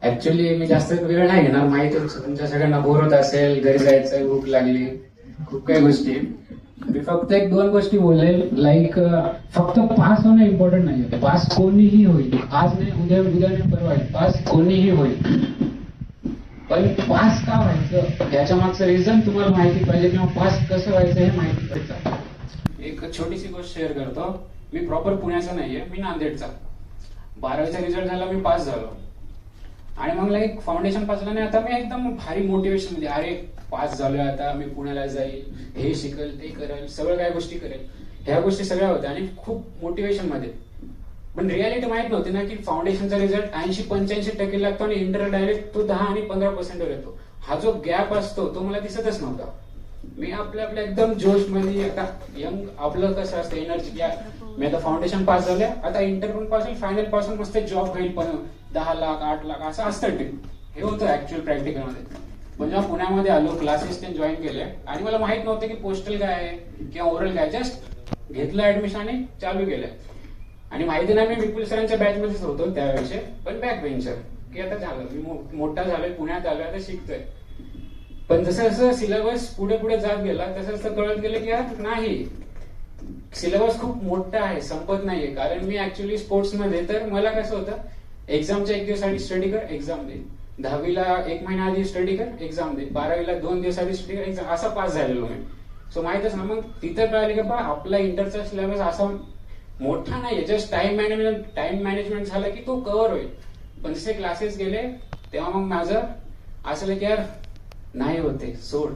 Actually मी जास्त वेळ नाही घेणार. माहिती तुमच्या सगळ्यांना बोर होत असेल, घरी जायचं, भूक लागली, खूप काही गोष्टी. मी फक्त एक दोन गोष्टी बोलेल. लाईक फक्त पास होणं इम्पॉर्टंट नाही. पास कोणीही होईल, आज नाही, उद्या उद्या नाही, परवा पास कोणीही होईल. पण पास का व्हायचं याच्या मागचं रिझन तुम्हाला माहिती पाहिजे, किंवा पास कसं व्हायचं हे माहिती पाहिजे. एक छोटीशी गोष्ट शेअर करतो. मी प्रॉपर पुण्याचा नाहीये, मी नांदेडचा. 12वीचा रिझल्ट झाला, मी पास झालो. आणि मग लाईक फाउंडेशन पास झालं नाही, आता मी एकदम भारी मोटिवेशन मध्ये, अरे पास झालोय, आता मी पुण्याला जाईल, हे शिकेल, ते करेल, सगळं काय गोष्टी करेल, ह्या गोष्टी सगळ्या होत्या आणि खूप मोटिवेशन मध्ये. पण रियालिटी माहित नव्हती ना की फाउंडेशनचा रिझल्ट 80-85% लागतो आणि इंटर डायरेक्ट तो 10 आणि 15% येतो. हा जो गॅप असतो तो मला दिसतच नव्हता. मी आपल्या एकदम जोश मध्ये, आता यंग आपलं कसं असतं, एनर्जी, मी आता फाउंडेशन पास झालं, आता इंटरव्ह्यू पासून फायनल पासून मस्त जॉब घेईल, पण 10 लाख 8 लाख असं असतं ते. हे होतं ऍक्च्युअल प्रॅक्टिकल मध्ये. पण जेव्हा पुण्यामध्ये आलो, क्लासेस ते जॉईन केले आणि मला माहित नव्हतं की पोस्टल काय आहे किंवा ओरल काय, जस्ट घेतलं ऍडमिशन आणि चालू केलं. आणि माहिती नाही, मी विपुल सरांच्या बॅच मध्येच होतो त्यावेळेस, पण बॅक बेंचर, की आता झालं, मी मोठा झालोय, पुण्यात आलोय, आता शिकतोय. पण जसं जसं सिलेबस पुढे पुढे जात गेला तसं तसं कळत गेलं की यार नाही, सिलेबस खूप मोठा आहे, संपत नाहीये. कारण मी ऍक्च्युअली स्पोर्ट्स मध्ये, तर मला कसं होतं, एक्झामच्या 1 दिवस आधी स्टडी कर, एक्झाम दे. 10वीला 1 महिना आधी स्टडी कर, एक्झाम दे. 12वीला 2 दिवस आधी स्टडी कर, एक्झाम, असा पास झालेलो मी. सो माहितच ना. मग तिथं कळालं की बा आपला इंटरचा सिलेबस असा मोठा नाहीये, जस्ट टाइम मॅनेजमेंट झालं की तो कव्हर होईल. पण जसे क्लासेस गेले तेव्हा मग माझं असं की यार नाही होते, सोड.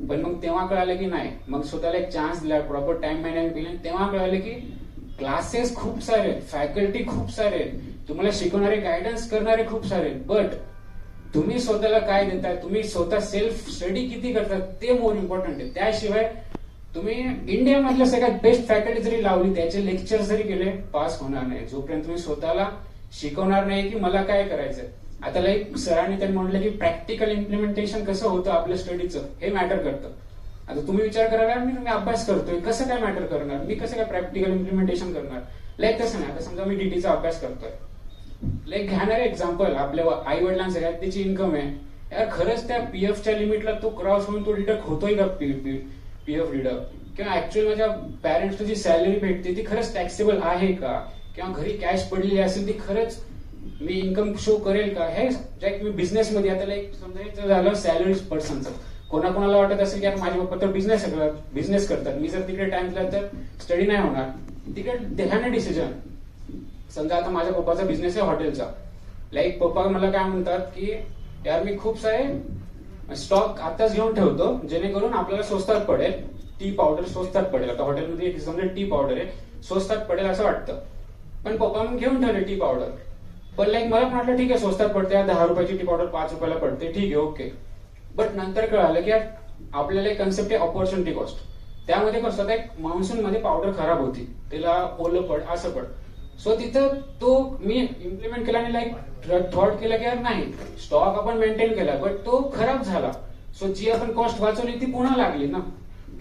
पण मग तेव्हा कळालं की नाही, मग स्वतःला एक चान्स दिला, प्रॉपर टाइम मॅनेजमेंट केलं. तेव्हा कळालं की क्लासेस खूप सारे आहेत, फॅकल्टी खूप सारे आहेत, तुम्हाला शिकवणारे, गायडन्स करणारे खूप सारे आहेत. बट तुम्ही स्वतःला काय देताय, तुम्ही स्वतः सेल्फ स्टडी किती करतात, ते मोर इम्पॉर्टंट आहे. त्याशिवाय तुम्ही इंडियामधल्या सगळ्यात बेस्ट फॅकल्टी जरी लावली, त्याचे लेक्चर जरी केले, पास होणार नाही जोपर्यंत तुम्ही स्वतःला शिकवणार नाही की मला काय करायचंय. आता लाईक सरांनी त्यांनी म्हटलं की प्रॅक्टिकल इम्प्लिमेंटेशन कसं होतं आपल्या स्टडीचं, हे मॅटर करतं. आता तुम्ही विचार करायला, मी अभ्यास करतोय, कसं काय मॅटर करणार, मी कसं काय प्रॅक्टिकल इम्प्लिमेंटेशन करणार. लाईक तसं नाही. आता समजा मी डीटीचा अभ्यास करतोय, लाईक घेणार एक्झाम्पल, आपल्या आई वडिलांसाठी त्याची इन्कम आहे, यार खरंच त्या पीएफच्या लिमिटला तो क्रॉस होऊन तो डिडक्ट होतोय का, पीएफ डिडक्ट, किंवा ऍक्च्युअली माझ्या पॅरेंट्सला जी सॅलरी भेटते ती खरंच टॅक्सेबल आहे का, किंवा घरी कॅश पडलेली असेल ती खरंच मी इन्कम शो करेल का. हे लाईक मी बिझनेस मध्ये, आता लाईक समजा झालं सॅलरी पर्सनचं, कोणाकोणाला वाटत असेल की यार माझे पप्पा तर बिझनेस करतात, मी जर तिकडे टाइम दिला तर स्टडी नाही होणार. तिकडे ध्यान डिसिजन. समजा आता माझ्या पप्पाचा बिझनेस आहे हॉटेलचा, लाईक पप्पा मला काय म्हणतात की यार मी खूप सारे स्टॉक आताच घेऊन ठेवतो, जेणेकरून आपल्याला स्वस्तात पडेल, टी पावडर स्वस्तात पडेल. आता हॉटेलमध्ये समजा टी पावडर आहे, स्वस्तात पडेल असं वाटतं. पण पप्पा मग घेऊन ठेवले टी पावडर. पण लाईक मला पण वाटलं ठीक आहे, स्वस्तात पडते, 10 रुपयाची टी पावडर 5 रुपयाला पडते, ठीक आहे, ओके. बट नंतर कळालं की आपल्याला एक कन्सेप्ट आहे ऑपॉर्च्युनिटी कॉस्ट. त्यामध्ये कसं होतं, एक मान्सून मध्ये पावडर खराब होती, त्याला ओलं पड, असं पड. सो तिथं तो मी इम्प्लिमेंट केला आणि लाईक थॉट केलं की यार नाही, स्टॉक आपण मेंटेन केला, बट तो खराब झाला. सो जी आपण कॉस्ट वाचवली ती पुन्हा लागली ना.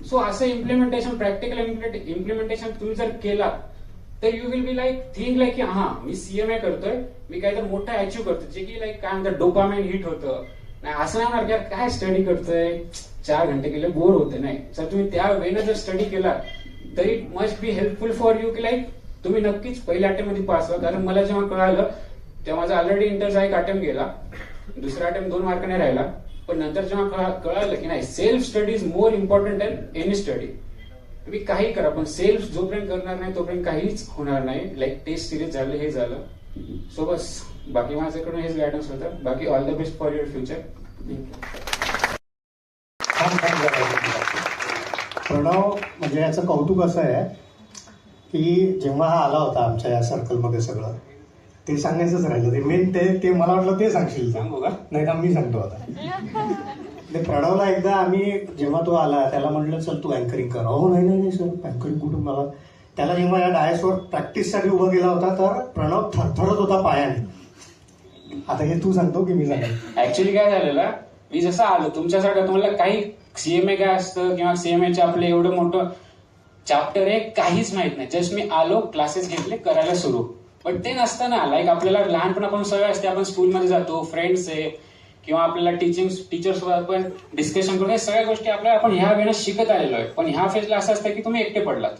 सो असं इम्प्लिमेंटेशन, प्रॅक्टिकल इम्प्लिमेंटेशन तुम्ही जर केला तर you will be like think like की हा मी सीएमए करतोय, मी काहीतरी मोठा अचीव्ह करतोय, जे की लाईक काय म्हणतात डोपामाइन हिट होतं. नाही असं नाही होणार की काय स्टडी करतोय, 4 घंटे केले बोर होते. नाही सर, तुम्ही त्या वेळेला जर स्टडी केला तरी it must be helpful for you की लाईक तुम्ही नक्कीच पहिल्या अटेम्प्ट मध्ये पास व्हा. कारण मला जेव्हा कळालं तेव्हा माझा ऑलरेडी इंटरचा 1 अटेम्प्ट गेला, दुसरा अटेम्प्ट 2 मार्काने राहिला. पण नंतर जेव्हा कळालं की नाही, self study is more important than any study. तुम्ही काही करा पण सेल्फ जोपर्यंत करणार नाही तोपर्यंत काहीच होणार नाही. लाईक टेस्ट सिरीज झालं, हे झालं. सो बस, बाकी माझ्याकडून हेच गायडन्स होतं. बाकी all the best for your future. Pranav, म्हणजे याचं कौतुक असं आहे की जेव्हा हा आला होता आमच्या या सर्कलमध्ये, सगळं ते सांगायचंच राहिलं. ते मेन ते मला वाटलं ते सांगशील, सांगू का? नाही का, मी सांगतो आता. ते प्रणवला एकदा आम्ही, जेव्हा तो आला त्याला म्हटलं चल तू अँकरिंग कर. हो नाही सर, अँकरिंग कुठून, मला त्याला जेव्हा या डायसवर प्रॅक्टिससाठी उभं केला होता तर प्रणव थरथरत होता पायाने. आता हे तू सांगतो की मी सांगतो? ऍक्च्युली काय झालेलं, मी जसं आलो तुमच्यासारखं, तुम्हाला काही सीएमए काय असतं किंवा सीएमएचे आपलं एवढं मोठं चॅप्टर आहे काहीच माहित नाही. जस्ट मी आलो, क्लासेस घेतले, करायला सुरू. पण ते नसताना लाईक आपल्याला लहानपणापासून सवय असते, आपण स्कूलमध्ये जातो, फ्रेंड्स आहे किंवा आपल्याला टीचर्स सोबत आपण डिस्कशन करून सगळ्या गोष्टी आपण ह्या वेळेला शिकत आलेलो आहे. पण ह्या फेजला असं असतं की तुम्ही एकटे पडलात,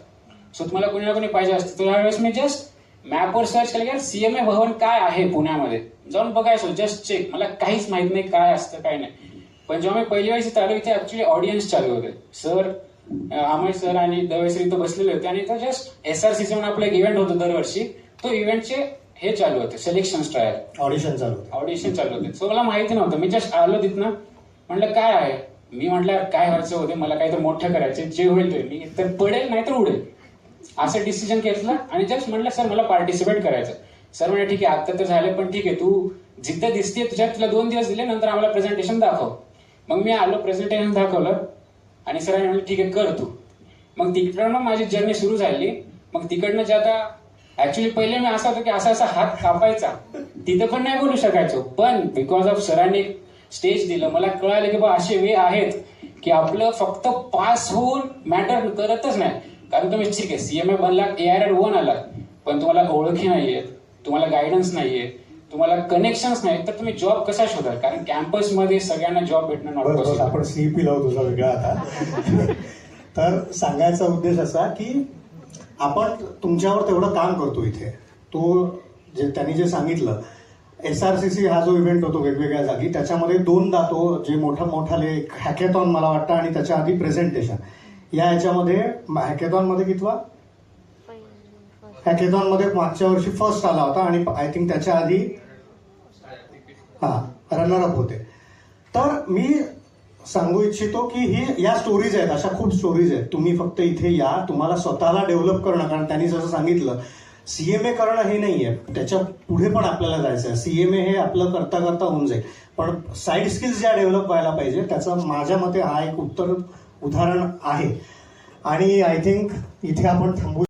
सो तुम्हाला कोणी ना कोणी पाहिजे असतं. तर ह्यावेळेस मी जस्ट मॅपवर सर्च केलं की सीएमए भवन काय आहे पुण्यामध्ये, जाऊन बघायचो, जस्ट चेक. मला काहीच माहित नाही काय असतं काय नाही. पण जेव्हा मी पहिली वेळेस चालू, इथे ऍक्च्युली ऑडियन्स चालू होते. सर अमय सर आणि दवेश्री इथं बसलेले होते आणि इथं जस्ट SRCC म्हणून आपला एक इव्हेंट होतो दरवर्षी, तो इव्हेंटचे हे चालू होते, सिलेक्शन ट्रायल, ऑडिशन चालू होते. सो मला माहिती नव्हतं. मी जस्ट आलो तिथनं, म्हटलं काय आहे, मी म्हटलं काय व्हायचं होते, मला काहीतरी मोठं करायचं, जे होईल ते, मी तर पडेल नाही तर उडेल, असं डिसिजन घेतलं. आणि जस्ट म्हटलं सर मला पार्टिसिपेट करायचं. सर म्हणजे ठीक आहे आता तर झाले, पण ठीक आहे तू जिथं दिसते तुला 2 दिवस दिले, नंतर आम्हाला प्रेझेंटेशन दाखव. मग मी आलो, प्रेझेंटेशन दाखवलं आणि सरांनी म्हणलं ठीक आहे कर तू. मग तिकडनं माझी जर्नी सुरू झाली. मग तिकडनं जे आता ऍक्च्युली पहिले मी असं होतं की असा हात कापायचा, तिथं पण नाही बोलू शकायचो. पण बिकॉज ऑफ सरांनी स्टेज दिलं, मला कळालं की बा असे वे आहेत की आपलं फक्त पास होऊन मॅटर करतच नाही. कारण तुम्ही ठीक आहे सीएमए बनला, AIR 1 आला, पण तुम्हाला ओळखी नाहीये, तुम्हाला गायडन्स नाहीये, तुम्हाला कनेक्शन्स नाही, तर तुम्ही जॉब कसा शोधाल? कारण कॅम्पसमध्ये सगळ्यांना जॉब भेटणं नॉट पॉसिबल. आपण CEP लावू तुझा वेगळा आता. तर सांगायचा उद्देश असा की आपण तुमच्यावर तेवढं काम करतो इथे. तो त्यांनी जे सांगितलं, SRCC हा जो इव्हेंट होतो वेगवेगळ्या जागी, त्याच्यामध्ये 2दा तो जे मोठाले हॅकेथॉन मला वाटतं आणि त्याच्या आधी प्रेझेंटेशन, या ह्याच्यामध्ये हॅकेथॉनमध्ये कितवा हॅकेथॉनमध्ये मागच्या वर्षी फर्स्ट आला होता आणि आय थिंक त्याच्या आधी रनरअप होते. तर मी सांगू इच्छितो की या स्टोरीज आहेत, अशा खूप स्टोरीज आहेत. तुम्ही फक्त इथे या, तुम्हाला स्वतःला डेव्हलप करणं, कारण त्यांनी जसं सांगितलं सीएमए करणं हे नाहीये, त्याच्या पुढे पण आपल्याला जायचं आहे. सीएमए हे आपलं करता करता होऊन जाईल, पण साईड स्किल्स ज्या डेव्हलप व्हायला पाहिजे त्याचं माझ्या मते हा एक उदाहरण आहे. आणि आय थिंक इथे आपण थांबू.